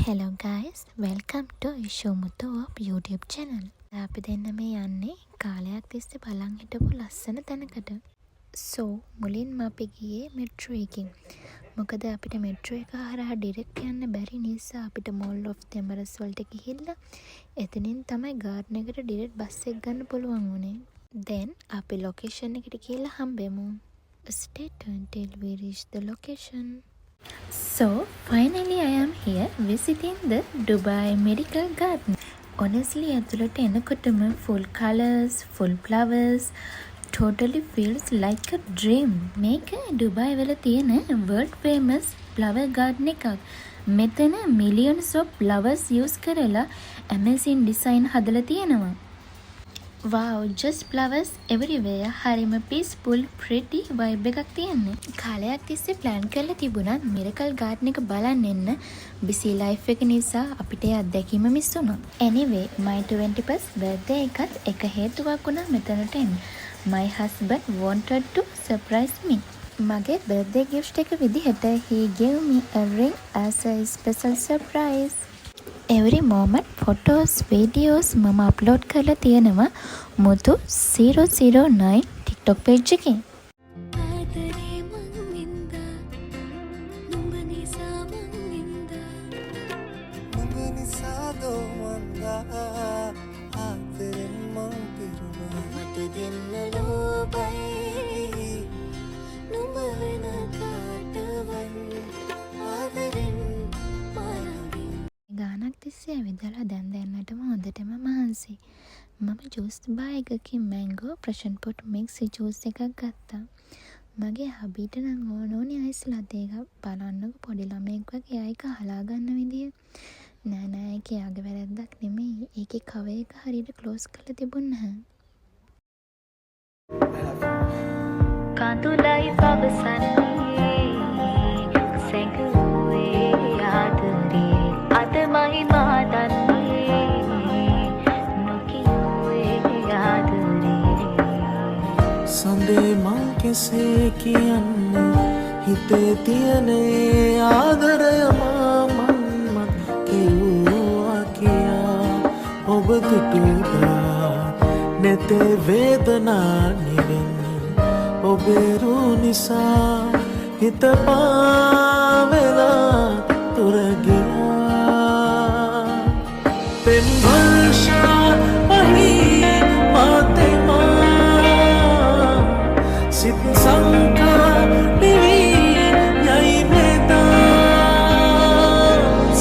Hello guys, welcome to Ishomuthu of YouTube channel. අපි දෙන්න මේ යන්නේ කාලයක් තිස්සේ බලන් හිටපු ලස්සන තැනකට. So, මුලින්ම අපි ගියේ මෙට්‍රෝ එකකින්. මොකද අපිට මෙට්‍රෝ එක හරහා ඩිරෙක්ට් යන්න බැරි නිසා අපිට Mall of the Emirates වලට ගිහිල්ලා එතනින් තමයි ගාඩන් එකට ඩිරෙක්ට් බස් එක ගන්න පුළුවන් වුණේ. Then අපි ලොකේෂන් එකට ගිහිල්ලා හම්බෙමු. Stay tuned till we reach the location. So, finally I am here visiting the Dubai Medical Garden. Honestly, ඇතුළට එනකොටම full colors, full flowers, totally feels like a dream. මේක ඩුබයි වල තියෙන world famous flower garden එකක්. මෙතන millions of flowers use කරලා amazing design හදලා තියෙනවා. Wow, just flowers everywhere. හරිම peaceful, pretty vibe එකක් තියෙන්නේ. කාලයක් තිස්සේ plan කරලා තිබුණත් Miracle Garden එක බලන්න එන්න busy life එක නිසා අපිට ඒ අත්දැකීම miss වුණා. Anyway, my 21st birthday එකත් එක හේතුවක් වුණා මෙතනට එන්න. My husband wanted to surprise me. මගේ birthday gift එක විදිහට he gave me a ring as a special surprise. Every moment photos videos මම අප්ලෝඩ් කරලා තියෙනවා මුතු 009 TikTok page එකේ. ගානක් තිස්සේ ඇවිදලා දැන් දැන්නටම හොඳටම මහන්සි. මම ජූස් බාර් එකකින් මැංගෝ ප්‍රෂන් පොට් මික්ස් ජූස් එකක් ගත්තා. මගේ හබීට නම් ඕනේ අයිස් ලතේ එකක්. බලන්නකො පොඩි ළමෙක් වගේ අයක හලා ගන්න විදිය. නෑ ඒක යාගේ වැරද්දක් නෙමෙයි. ඒකේ කවර් එක හරියට ක්ලෝස් කරලා තිබුණ නැහැ. කාතුලයි පවසන්නේ සැඟුවේ ආදරේ අදමයි මාදන්නේ නොකියුවේ ආදරේ සඳේ මං කෙසේ කියන්නේ හිතේ තියෙන ආදරය මමත් කිව්වා කියා ඔබ දුටුදා නැතේ වේදනා නිවෙන්නේ ඔබේ රු නිසා හිත පාවෙලා තුර ගියා පෙන් වර්ෂා පහි මාතෙමා සිත් සංකා නිවි යයි මෙතා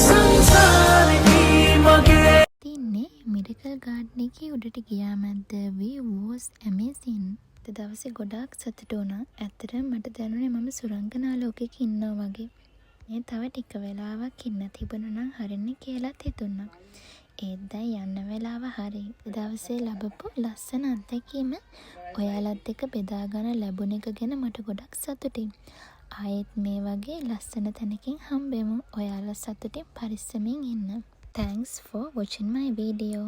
සංසාරී මගේ තින්නේ Miracle Garden එකේ උඩට ගියාම the view was amazing. දවසේ ගොඩාක් සතුට වුණා. ඇත්තටම මට දැනුනේ මම සුරංගනා ලෝකෙක ඉන්නවා වගේ. මේ තව ටික වෙලාවක් ඉන්න තිබුණා නම් හරින්නේ කියලාත් හිතුණා. ඒත් දැන් යන්න වෙලාව හරි. දවසේ ලැබපු ලස්සන අත්දැකීම ඔයාලත් එක්ක බෙදා ගන්න ලැබුණ එක ගැන මට ගොඩක් සතුටින්. ආයෙත් මේ වගේ ලස්සන තැනකින් හම්බෙමු. ඔයාලා සතුටින් පරිස්සමින් ඉන්න. Thanks for watching my video.